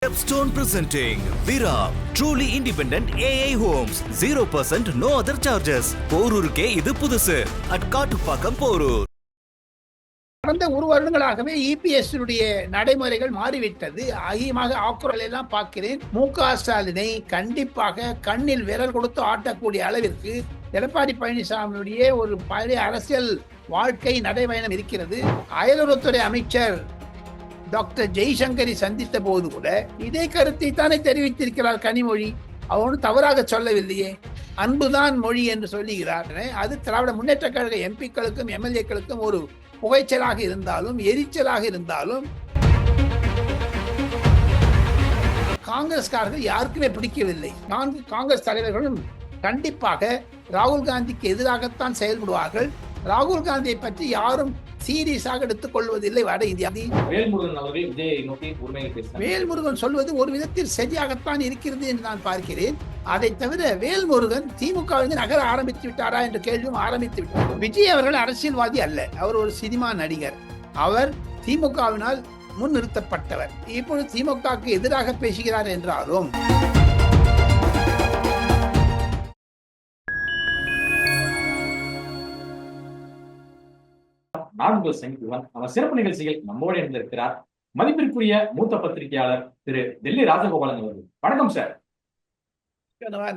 Stepstone presenting Vira, truly independent AI homes, 0% no other charges. போரூருக்கே இது புதுசு. at Kattupakkam Porur. கடந்த ஒரு வருடங்களாகவே இபிஎஸ் நடைமுறைகள் மாறிவிட்டது. அதிகமாக ஆக்குரல் எல்லாம் பார்க்கிறேன். மு.க. ஸ்டாலினை கண்டிப்பாக கண்ணில் விரல் கொடுத்து ஆட்டக்கூடிய அளவிற்கு எடப்பாடி பழனிசாமியுடைய ஒரு பழைய அரசியல் வாழ்க்கை நடைபயணம் இருக்கிறது. அயலுறவுத்துறை அமைச்சர் டாக்டர் ஜெய்சங்கரை சந்தித்த போது கூட இதே கருத்தை தானே தெரிவித்திருக்கிறார் கனிமொழி. அவனு தவறாக சொல்லவில்லையே, அன்புதான் மொழி என்று சொல்லுகிறார். அது திராவிட முன்னேற்ற கழக எம்பிக்களுக்கும் எம்எல்ஏக்களுக்கும் ஒரு புகைச்சலாக இருந்தாலும் எரிச்சலாக இருந்தாலும் காங்கிரஸ்காரர்கள் யாருக்குமே பிடிக்கவில்லை. 4 காங்கிரஸ் தலைவர்களும் கண்டிப்பாக ராகுல் காந்திக்கு எதிராகத்தான் செயல்படுவார்கள். ராகுல் காந்தியை பற்றி யாரும் சீரியஸாக எடுத்துக் கொள்வதில்லை. வட இந்தியா வேல்முருகன் சொல்வது ஒரு விதத்தில் சரியாகத்தான் இருக்கிறது என்று நான் பார்க்கிறேன். அதை தவிர வேல்முருகன் திமுகவிலிருந்து நகர ஆரம்பித்து விட்டாரா என்ற கேள்வியும் ஆரம்பித்து விட்டார். விஜய் அவர்கள் அரசியல்வாதி அல்ல, அவர் ஒரு சினிமா நடிகர். அவர் திமுகவினால் முன்னிறுத்தப்பட்டவர். இப்பொழுது திமுகவுக்கு எதிராக பேசுகிறார் என்றாலும் சிறப்பு நிகழ்ச்சிகள் நம்மோடு இருந்திருக்கிறார் மதிப்பிற்குரிய மூத்த பத்திரிகையாளர் திரு டெல்லி ராஜகோபாலன் அவர்கள். வணக்கம் சார்.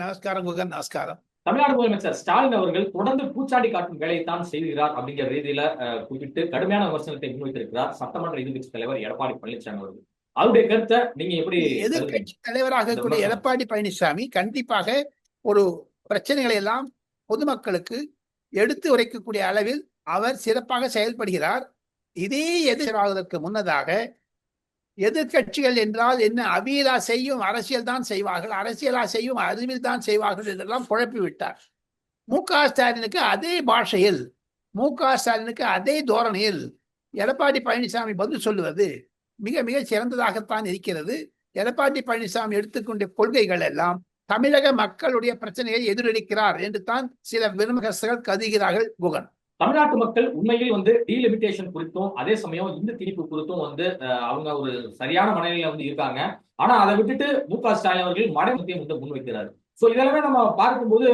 நமஸ்காரம் குகன். நமஸ்காரம். தமிழ்நாடு முதலமைச்சர் ஸ்டாலின் அவர்கள் தொடர்ந்து பூச்சாண்டி காட்டும் வேலையைத்தான் செய்கிறார் அப்படிங்கிற ரீதியில குறிப்பிட்டு கடுமையான விமர்சனத்தை முன்வைத்திருக்கிறார் சட்டமன்ற எதிர்கட்சி தலைவர் எடப்பாடி பழனிசாமி அவர்கள். அவருடைய கருத்தை நீங்க எப்படி? எதிர்கட்சி தலைவராக கூடிய எடப்பாடி பழனிசாமி கண்டிப்பாக ஒரு பிரச்சனைகளை எல்லாம் பொதுமக்களுக்கு எடுத்து உரைக்கக்கூடிய அளவில் அவர் சிறப்பாக செயல்படுகிறார். இதே எதிர்வாவதற்கு முன்னதாக எதிர்கட்சிகள் என்றால் என்ன, அபிலா செய்யும் அரசியல் தான் செய்வார்கள், அரசியலா செய்யும் அறிவில் தான் செய்வார்கள் என்றெல்லாம் குழப்பி விட்டார். மு.க. ஸ்டாலினுக்கு அதே பாஷையில், மு.க. ஸ்டாலினுக்கு அதே தோரணையில் எடப்பாடி பழனிசாமி பதில் சொல்லுவது மிக மிக சிறந்ததாகத்தான் இருக்கிறது. எடப்பாடி பழனிசாமி எடுத்துக்கொண்ட கொள்கைகள் எல்லாம் தமிழக மக்களுடைய பிரச்சனையை எதிரொலிக்கிறார் என்று தான் சில விமர்சகர்கள் கருதுகிறார்கள். குகன், தமிழ்நாட்டு மக்கள் உண்மையில் டீலிமிட்டேஷன் குறித்தும் அதே சமயம் இந்த திணிப்பு குறித்தும் அவங்க ஒரு சரியான மனநிலையில இருக்காங்க. ஆனா அதை விட்டுட்டு மு.க. ஸ்டாலின் அவர்கள் மடைமத்தியம் முன்வைக்கிறார். சோ இதெல்லாமே நம்ம பார்க்கும்போது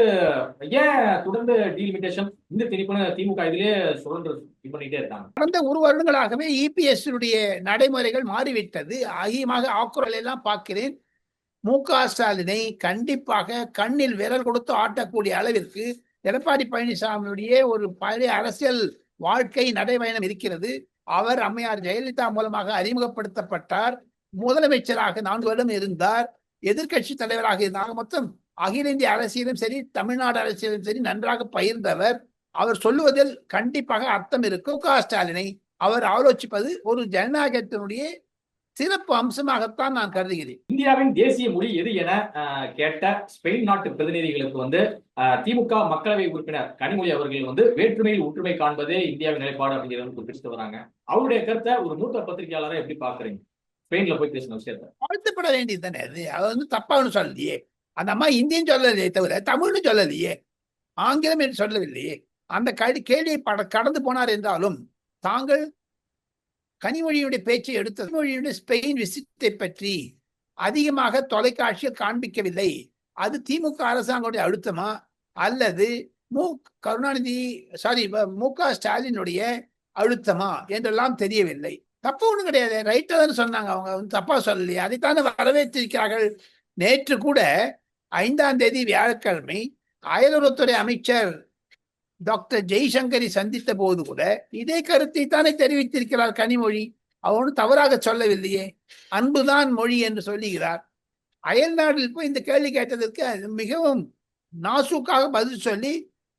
ஏன் தொடர்ந்து டீலிமிட்டேஷன் இந்த திணிப்புன்னு திமுக இதிலே சுழன்று பண்ணிட்டே இருக்காங்க. கடந்த ஒரு வருடங்களாகவே இபிஎஸ் நடைமுறைகள் மாறிவிட்டது. அதிகமாக ஆக்குரல் எல்லாம் பார்க்கிறேன். மு.க. ஸ்டாலினை கண்டிப்பாக கண்ணில் விரல் கொடுத்து ஆட்டக்கூடிய அளவிற்கு எடப்பாடி பழனிசாமியுடைய ஒரு பழைய அரசியல் வாழ்க்கை நடைபயணம் இருக்கிறது. அவர் அம்மையார் ஜெயலலிதா மூலமாக அறிமுகப்படுத்தப்பட்டார். முதலமைச்சராக 4 வருடம் இருந்தார். எதிர்கட்சி தலைவராக இருந்தாங்க. மொத்தம் அகில இந்திய அரசியலும் சரி, தமிழ்நாடு அரசியலும் சரி நன்றாக பயிர்ந்தவர். அவர் சொல்லுவதில் கண்டிப்பாக அர்த்தம் இருக்கும். மு.க. ஸ்டாலினை அவர் ஆலோசிப்பது ஒரு ஜனநாயகத்தினுடைய சிறப்பு அம்சமாகத்தான் நான் கருதுகிறேன். இந்தியாவின் தேசிய மொழி எது என கேட்ட ஸ்பெயின் நாட்டு பிரதிநிதிகளுக்கு திமுக மக்களவை உறுப்பினர் கனிமொழி அவர்கள் வேற்றுமையில் ஒற்றுமை காண்பதே இந்தியாவின் நிலைப்பாடு அப்படிங்கிறத குறிப்பிட்டு வராங்க. அவருடைய கருத்தை ஒரு மூத்த பத்திரிகையாளரை எப்படி பாக்குறீங்க? ஸ்பெயின்ல போய் பேசின விஷயத்த வாழ்த்துப்பட வேண்டியது தானே. அது தப்பான்னு சொல்லலையே. அந்த அம்மா இந்தியன் சொல்லலையே தவிர தமிழ்னு சொல்லலையே, ஆங்கிலம் என்று சொல்லவில்லையே. அந்த கேள்வியை கடந்து போனார் என்றாலும் தாங்கள் கனிமொழியுடைய பேச்சை எடுத்த கனிமொழியுடைய ஸ்பெயின் விசிட்டை பற்றி அதிகமாக தொலைக்காட்சியில் காண்பிக்கவில்லை. அது திமுக அரசாங்கத்துடைய அழுத்தமா அல்லது மு.க. ஸ்டாலினுடைய அழுத்தமா என்றெல்லாம் தெரியவில்லை. தப்பு ஒண்ணும் கிடையாது, ரைட்டா தானே சொன்னாங்க. அவங்க தப்பா சொல்லலையே, அதைத்தானே வரவேற்றிருக்கிறார்கள். நேற்று கூட 5ஆம் தேதி வியாழக்கிழமை அயலுறவுத்துறை அமைச்சர் டாக்டர் ஜெய்சங்கரை சந்தித்த போது கூட இதே கருத்தை தானே தெரிவித்திருக்கிறார் கனிமொழி. அவனு தவறாக சொல்லவில்லையே, அன்புதான் மொழி என்று சொல்லுகிறார். அயல் நாட்டில் போய் இந்த கேள்வி கேட்டதற்கு மிகவும் நாசூக்காக பதில் சொல்லி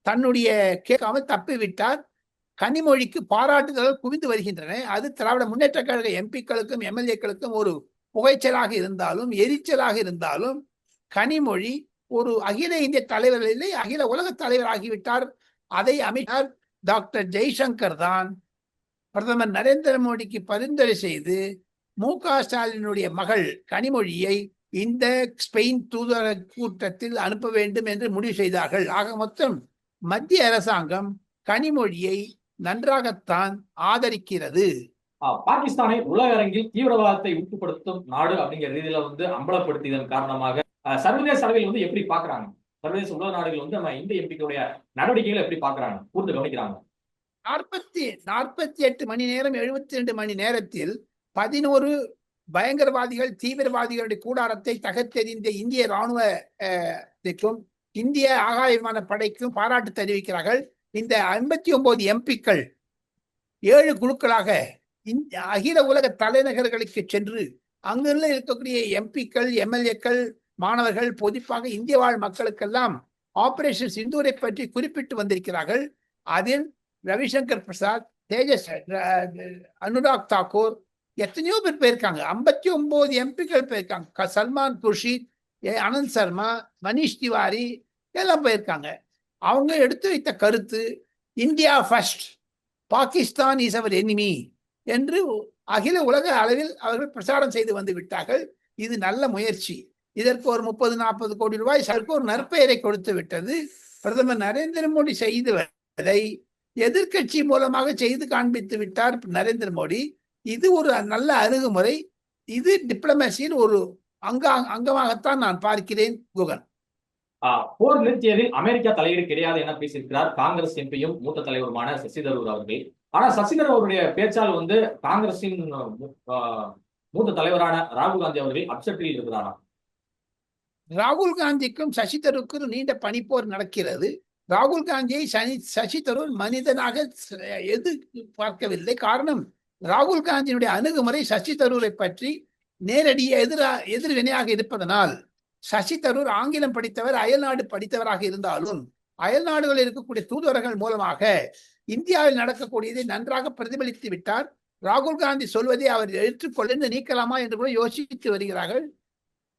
தன்னுடைய கேட்காம தப்பிவிட்டார். கனிமொழிக்கு பாராட்டுதல்கள் குவிந்து வருகின்றன. அது திராவிட முன்னேற்ற கழக எம்பிக்களுக்கும் எம்எல்ஏக்களுக்கும் ஒரு புகைச்சலாக இருந்தாலும் எரிச்சலாக இருந்தாலும் கனிமொழி ஒரு அகில இந்திய தலைவர் இல்லை, அகில உலக தலைவர் ஆகிவிட்டார். அதை அமைச்சர் டாக்டர் ஜெய்சங்கர் தான் பிரதமர் நரேந்திர மோடிக்கு பரிந்துரை செய்து மு.க. ஸ்டாலினுடைய மகள் கனிமொழியை இந்த ஸ்பெயின் தூதர கூட்டத்தில் அனுப்ப வேண்டும் என்று முடிவு செய்தார்கள். ஆக மொத்தம் மத்திய அரசாங்கம் கனிமொழியை நன்றாகத்தான் ஆதரிக்கிறது. பாகிஸ்தானை உலக அரங்கில் தீவிரவாதத்தை ஊக்கப்படுத்தும் நாடு அப்படிங்கிற ரீதியில வந்து அம்பலப்படுத்தியதன் காரணமாக சர்வதேச அளவில் வந்து எப்படி பாக்குறாங்க? சர்வதேச உலக நாடுகள் வந்து நம்ம இந்த எம்பிக்களுடைய நடவடிக்கைகளை எப்படி பாக்குறாங்க, கூர்ந்து கவனிக்கிறாங்க? 48 மணி நேரம் 72 மணி நேரத்தில் 11 பயங்கரவாதிகள் தீவிரவாதிகளுடைய கூடாரத்தை தகர்த்தெறிந்த இந்திய ராணுவத்திற்கும் இந்திய ஆகாய விமான படைக்கும் பாராட்டு தெரிவிக்கிறார்கள். இந்த 59 எம்பிக்கள் 7 குழுக்களாக அகில உலக தலைநகர்களுக்கு சென்று அங்குள்ள இருக்கக்கூடிய எம்பிக்கள், எம்எல்ஏக்கள், மாணவர்கள், பொதுப்பாக இந்திய வாழ் மக்களுக்கெல்லாம் ஆபரேஷன் சிந்தூரை பற்றி குறிப்பிட்டு வந்திருக்கிறார்கள். அதில் ரவிசங்கர் பிரசாத், தேஜஸ், அனுராக் தாக்கூர், எத்தனையோ பேர் போயிருக்காங்க. 59 எம்பிக்கள் போயிருக்காங்க. சல்மான் குர்ஷித், அனந்த் சர்மா, மனிஷ் திவாரி எல்லாம் போயிருக்காங்க. அவங்க எடுத்து வைத்த கருத்து India first, Pakistan is our enemy என்று அகில உலக அளவில் அவர்கள் பிரச்சாரம் செய்து வந்து விட்டார்கள். இது நல்ல முயற்சி. இதற்கு ஒரு 30-40 கோடி ரூபாய் சர்க்கு ஒரு நற்பெயரை கொடுத்து விட்டது. பிரதமர் நரேந்திர மோடி செய்துவதை எதிர்கட்சி மூலமாக செய்து காண்பித்து விட்டார் நரேந்திர மோடி. இது ஒரு நல்ல அணுகுமுறை. இது டிப்ளமேசியில் ஒரு அங்கமாகத்தான் நான் பார்க்கிறேன். குகன், போர் நிறுத்தியதில் அமெரிக்கா தலையீடு கிடையாது என பேசியிருக்கிறார் காங்கிரஸ் எம்பியும் மூத்த தலைவருமான சசி தரூர் அவர்கள். ஆனா சசி தரூர் அவருடைய பேச்சால் வந்து காங்கிரசின் மூத்த தலைவரான ராகுல் காந்தி அவர்கள் அப்செட்டில் இருக்கிறாராம். ராகுல் காந்திக்கும் சசி தரூருக்கும் நீண்ட பனிப்போர் நடக்கிறது. ராகுல் காந்தியை சசி தரூர் மனிதனாக எதிர்பார்க்கவில்லை. காரணம், ராகுல் காந்தியினுடைய அணுகுமுறை சசி தரூரை பற்றி நேரடி எதிர்வினையாக இருப்பதனால். சசி தரூர் ஆங்கிலம் படித்தவர், அயல்நாடு படித்தவராக இருந்தாலும் அயல் நாடுகளில் இருக்கக்கூடிய தூதுவர்கள் மூலமாக இந்தியாவில் நடக்கக்கூடியதை நன்றாக பிரதிபலித்து விட்டார். ராகுல் காந்தி சொல்வதை அவர் ஏற்றுக்கொள்ள நீக்கலாமா என்று கூட யோசித்து வருகிறார்கள்.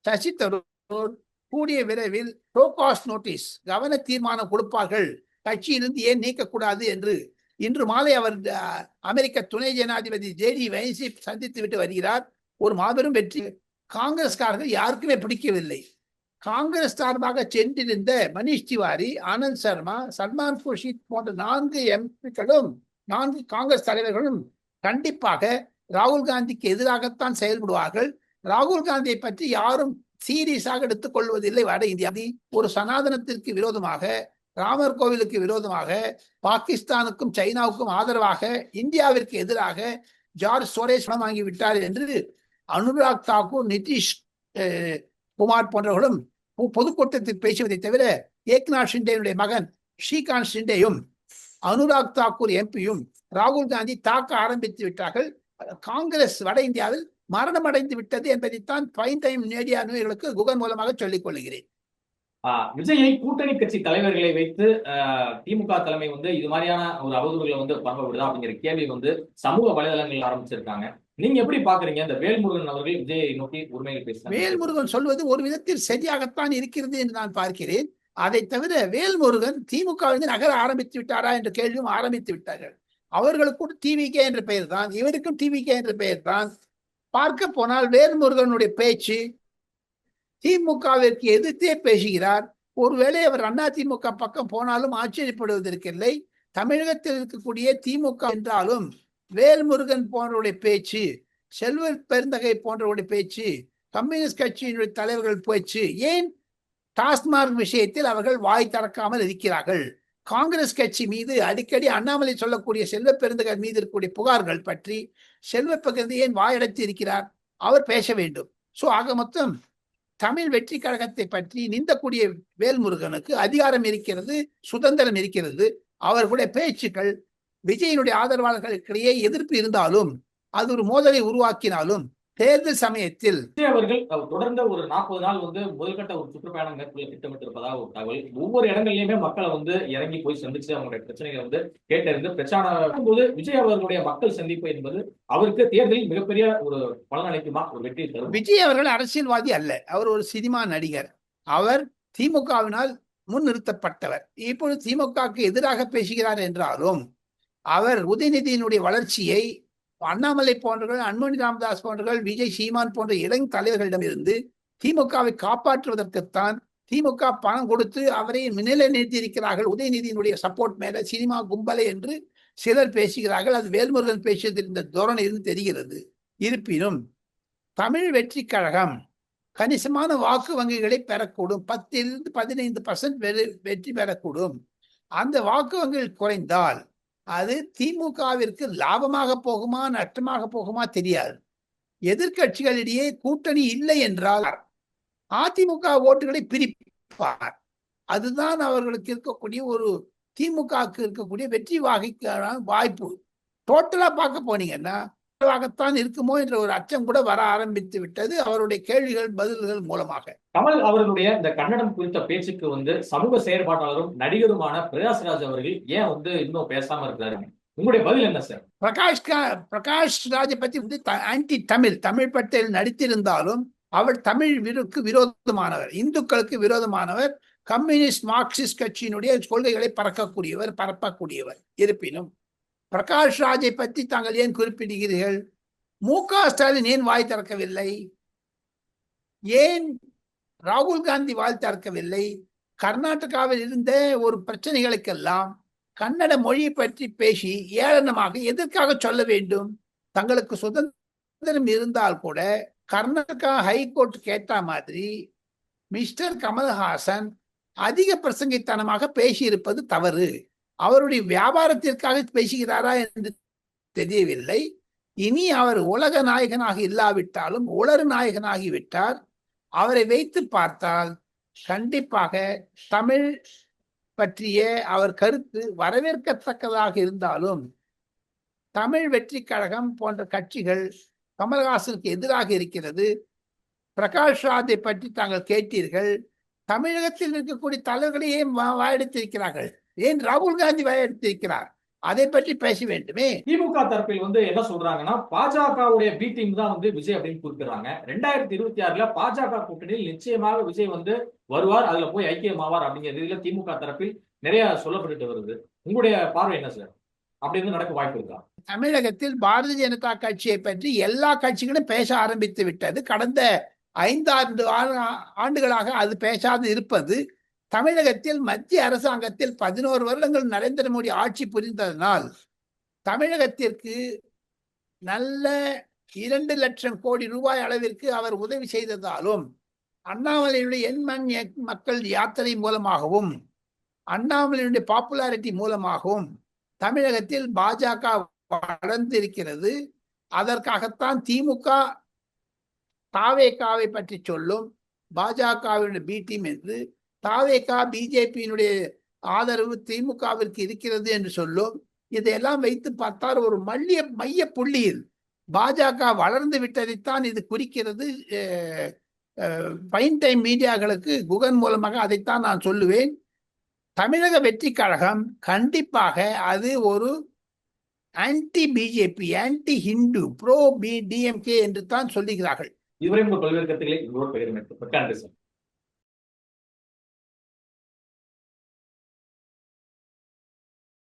சசி தரூர் கூடிய விரைவில் டோகாஸ் நோட்டீஸ், கவன தீர்மானம் கொடுப்பார்கள், கட்சியிலிருந்து ஏன் நீக்கக்கூடாது என்று. இன்று மாலை அவர் அமெரிக்க துணை ஜனாதிபதி JD வைன்ஸை சந்தித்து விட்டு வருகிறார். ஒரு மாபெரும் வெற்றி. காங்கிரஸ்காரர்கள் யாருக்குமே பிடிக்கவில்லை. காங்கிரஸ் சார்பாக சென்றிருந்த மனிஷ் திவாரி, ஆனந்த் சர்மா, சல்மான் குர்ஷித் போன்ற 4 எம்பிக்களும் 4 காங்கிரஸ் தலைவர்களும் கண்டிப்பாக ராகுல் காந்திக்கு எதிராகத்தான் செயல்படுவார்கள். ராகுல் காந்தியை பற்றி யாரும் சீரியஸாக எடுத்துக் கொள்வதில்லை. வட இந்தியா ஒரு சனாதனத்திற்கு விரோதமாக, ராமர் கோவிலுக்கு விரோதமாக, பாகிஸ்தானுக்கும் சைனாவுக்கும் ஆதரவாக, இந்தியாவிற்கு எதிராக ஜார்ஜ் சோரேஸ் பணம் வாங்கிவிட்டார் என்று அனுராக் தாக்கூர், நிதிஷ் குமார் போன்றவர்களும் பொதுக்கூட்டத்தில் பேசுவதை தவிர ஏக்நாத் ஷிண்டேனுடைய மகன் ஸ்ரீகாந்த் ஷிண்டேயும் அனுராக் தாக்கூர் எம்பியும் ராகுல் காந்தி தாக்க ஆரம்பித்து விட்டார்கள். காங்கிரஸ் வட இந்தியாவில் மரணம் அடைந்து விட்டது என்பதைத்தான் பிரைம் டைம் மீடியா நியூயர்களுக்கு குகன் மூலமாக சொல்லிக் கொள்கிறேன். விஜயை கூட்டணி கட்சி தலைவர்களை வைத்து திமுக தலைமை வந்து இது மாதிரியான ஒரு அவதூறுகளை வந்து பரப்ப விடுதா அப்படிங்கிற கேள்வி வந்து சமூக வலைதளங்கள் ஆரம்பிச்சிருக்காங்க. நீங்க எப்படி பாக்குறீங்க? இந்த வேல்முருகன் அவர்கள் விஜயை நோக்கி உரிமையில் பேசுறாங்க. வேல்முருகன் சொல்வது ஒரு விதத்தில் சரியாகத்தான் இருக்கிறது என்று நான் பார்க்கிறேன். அதை தவிர வேல்முருகன் திமுகவிலிருந்து நகர ஆரம்பித்து விட்டாரா என்ற கேள்வியும் ஆரம்பித்து விட்டார்கள். அவர்களுக்கும் TVK என்ற பெயர் தான், இவருக்கும் TVK என்ற பெயர் தான். பார்க்க போனால் வேல்முருகனுடைய பேச்சு திமுகவிற்கு எதிர்த்தே பேசுகிறார். ஒருவேளை அவர் அதிமுக பக்கம் போனாலும் ஆச்சரியப்படுவதற்கில்லை. தமிழகத்தில் இருக்கக்கூடிய திமுக என்றாலும் வேல்முருகன் போன்றவருடைய பேச்சு, செல்வ பெருந்தகை போன்றவருடைய பேச்சு, கம்யூனிஸ்ட் கட்சியினுடைய தலைவர்கள் பேச்சு, ஏன் டாஸ்மார்க் விஷயத்தில் அவர்கள் வாய் திறக்காமல் இருக்கிறார்கள்? காங்கிரஸ் கட்சி மீது அடிக்கடி அண்ணாமலை சொல்லக்கூடிய செல்வ பெருந்தகை மீது இருக்கக்கூடிய புகார்கள் பற்றி செல்வ பெருந்தகை ஏன் வாயடைத்து இருக்கிறார்? அவர் பேச வேண்டும். சோ ஆக மொத்தம் தமிழ் வெற்றி கழகத்தை பற்றி நிந்தக்கூடிய வேல்முருகனுக்கு அதிகாரம் இருக்கிறது, சுதந்திரம் இருக்கிறது. அவர்களுடைய பேச்சுக்கள் விஜயனுடைய ஆதரவாளர்களுக்கிடையே எதிர்ப்பு இருந்தாலும், அது ஒரு மோதலை உருவாக்கினாலும், தேர்தல் சமயத்தில் விஜய் அவர்கள் தொடர்ந்து ஒரு 40 நாள் வந்து முதல்கட்ட ஒரு சுற்றுப்பயணம் மேற்கொள்ள திட்டமிட்டிருப்பதாக ஒரு தகவல். ஒவ்வொரு இடங்கள்லயுமே மக்களை வந்து இறங்கி போய் சந்திச்சு அவங்களுடைய பிரச்சனைகளை வந்து கேட்டறிந்து பிரச்சாரம் போது விஜய் அவர்களுடைய மக்கள் சந்திப்பு என்பது அவருக்கு தேர்தலில் மிகப்பெரிய ஒரு பலன் அளிக்குமா, ஒரு வெற்றி தரும்? விஜய் அவர்கள் அரசியல்வாதி அல்ல, அவர் ஒரு சினிமா நடிகர். அவர் திமுகவினால் முன்னிறுத்தப்பட்டவர். இப்பொழுது திமுகவுக்கு எதிராக பேசுகிறார் என்றாலும் அவர் உதயநிதியினுடைய வளர்ச்சியை அண்ணாமலை போன்றவர்கள், அன்புமணி ராமதாஸ் போன்றவர்கள், விஜய் சீமான் போன்ற இளம் தலைவர்களிடமிருந்து திமுகவை காப்பாற்றுவதற்குத்தான் திமுக பணம் கொடுத்து அவரை நிலை நிறுத்தி இருக்கிறார்கள். உதயநிதியினுடைய சப்போர்ட் மேல சினிமா கும்பலை என்று சிலர் பேசுகிறார்கள். அது வேல்முருகன் பேசியதில் இந்த தோரணை இருந்து தெரிகிறது. இருப்பினும் தமிழ் வெற்றி கழகம் கணிசமான வாக்கு வங்கிகளை பெறக்கூடும். 10-15% வெற்றி பெறக்கூடும். அந்த வாக்கு வங்கிகள் குறைந்தால் அது திமுகவிற்கு லாபமாக போகுமா நஷ்டமாக போகுமா தெரியாது. எதிர்கட்சிகளிடையே கூட்டணி இல்லை என்றால் அதிமுக ஓட்டுகளை பிரிப்பார். அதுதான் அவர்களுக்கு இருக்கக்கூடிய ஒரு திமுகவுக்கு இருக்கக்கூடிய வெற்றி வாகைக்கான வாய்ப்பு. டோட்டலா பார்க்க போனீங்கன்னா தான் இருக்குமோ என்ற ஒரு அச்சம் கூட வர ஆரம்பித்து விட்டது அவருடைய கேள்விகள் பதில்கள் மூலமாக. கமல் அவர்களுடைய இந்த கன்னடம் குறித்த பேச்சுக்கு வந்து சமூக செயற்பாட்டாளரும் நடிகருமான பிரகாஷ்ராஜ் அவர்கள் ஏன் வந்து இன்னும் பேசாம இருக்கிறாரு? உங்களுடைய பதில் என்ன சார்? பிரகாஷ் ராஜை பத்தி வந்து ஆன்டி தமிழ் பட்டியல் நடித்திருந்தாலும் அவர் தமிழுக்கு விரோதமானவர், இந்துக்களுக்கு விரோதமானவர், கம்யூனிஸ்ட் மார்க்சிஸ்ட் கட்சியினுடைய கொள்கைகளை பரப்பக்கூடியவர். இருப்பினும் பிரகாஷ் ராஜை பற்றி தாங்கள் ஏன் குறிப்பிடுகிறீர்கள்? மு.க. ஸ்டாலின் ஏன் வாய் திறக்கவில்லை? ஏன் ராகுல் காந்தி வாய் திறக்கவில்லை? கர்நாடகாவில் இருந்த ஒரு பிரச்சனைகளுக்கெல்லாம் கன்னட மொழியை பற்றி பேசி ஏளனமாக எதற்காக சொல்ல வேண்டும்? தங்களுக்கு சுதந்திரம் இருந்தால் கூட கர்நாடகா ஹைகோர்ட் கேட்ட மாதிரி மிஸ்டர் கமல்ஹாசன் அதிக பிரசங்கித்தனமாக பேசியிருப்பது தவறு. அவருடைய வியாபாரத்திற்காக பேசுகிறாரா என்று தெரியவில்லை. இனி அவர் உலக நாயகனாக இல்லாவிட்டாலும் உலர் நாயகனாகிவிட்டார். அவரை வைத்து பார்த்தால் கண்டிப்பாக தமிழ் பற்றிய அவர் கருத்து வரவேற்கத்தக்கதாக இருந்தாலும் தமிழ் வெற்றி கழகம் போன்ற கட்சிகள் கமல்ஹாசனுக்கு எதிராக இருக்கிறது. பிரகாஷ் ராஜை பற்றி தாங்கள் கேட்டீர்கள். தமிழகத்தில் இருக்கக்கூடிய தலைவர்களையே வாயெடுத்திருக்கிறார்கள். ஏன் ராகுல் காந்தி வாயெடுத்திருக்கிறார்? அதை பற்றி பேச வேண்டுமே. திமுக தரப்பில் வந்து என்ன சொல்றாங்கன்னா, பாஜகவுடைய பி டீம் தான் வந்து விஜய் அப்படின்னு குறிப்பிடுறாங்க. 2026 பாஜக கூட்டணியில் நிச்சயமாக விஜய் வந்து வருவார், அதுல போய் ஐக்கியமாவார் அப்படிங்கிறதுல திமுக தரப்பில் நிறைய சொல்லப்பட்டு வருது. உங்களுடைய பார்வை என்ன சார்? அப்படி இருந்து நடக்க வாய்ப்பு இருக்கா? தமிழகத்தில் பாரதிய ஜனதா கட்சியை பற்றி எல்லா கட்சிகளும் பேச ஆரம்பித்து விட்டது. கடந்த 5 ஆண்டுகளாக அது பேசாது இருப்பது. தமிழகத்தில் மத்திய அரசாங்கத்தில் 11 வருடங்கள் நரேந்திர மோடி ஆட்சி புரிந்ததனால் தமிழகத்திற்கு நல்ல 2 லட்சம் கோடி ரூபாய் அளவிற்கு அவர் உதவி செய்ததாலும் அண்ணாமலையுடைய எண்மண் மக்கள் யாத்திரை மூலமாகவும் அண்ணாமலையுடைய பாப்புலாரிட்டி மூலமாகவும் தமிழகத்தில் பாஜக வளர்ந்திருக்கிறது. அதற்காகத்தான் திமுக தாவேகாவை பற்றி சொல்லும், பாஜகவினுடைய பி டீம் என்று, தாவேகா பிஜேபியினுடைய ஆதரவு திமுகவிற்கு இருக்கிறது என்று சொல்லும். இதையெல்லாம் வைத்து பார்த்தால் ஒரு மைய புள்ளியில் பாஜக வளர்ந்து விட்டதைத்தான் இது குறிக்கிறது. பைன் டைம் மீடியாக்களுக்கு குகன் மூலமாக அதைத்தான் நான் சொல்லுவேன். தமிழக வெற்றி கழகம் கண்டிப்பாக அது ஒரு anti BJP, anti Hindu, bro DMK என்று தான் சொல்லுகிறார்கள். இதுவரை உங்கள் பல்வேறு கருத்துக்களை பகிர்ந்தமைக்கு நன்றி சார்.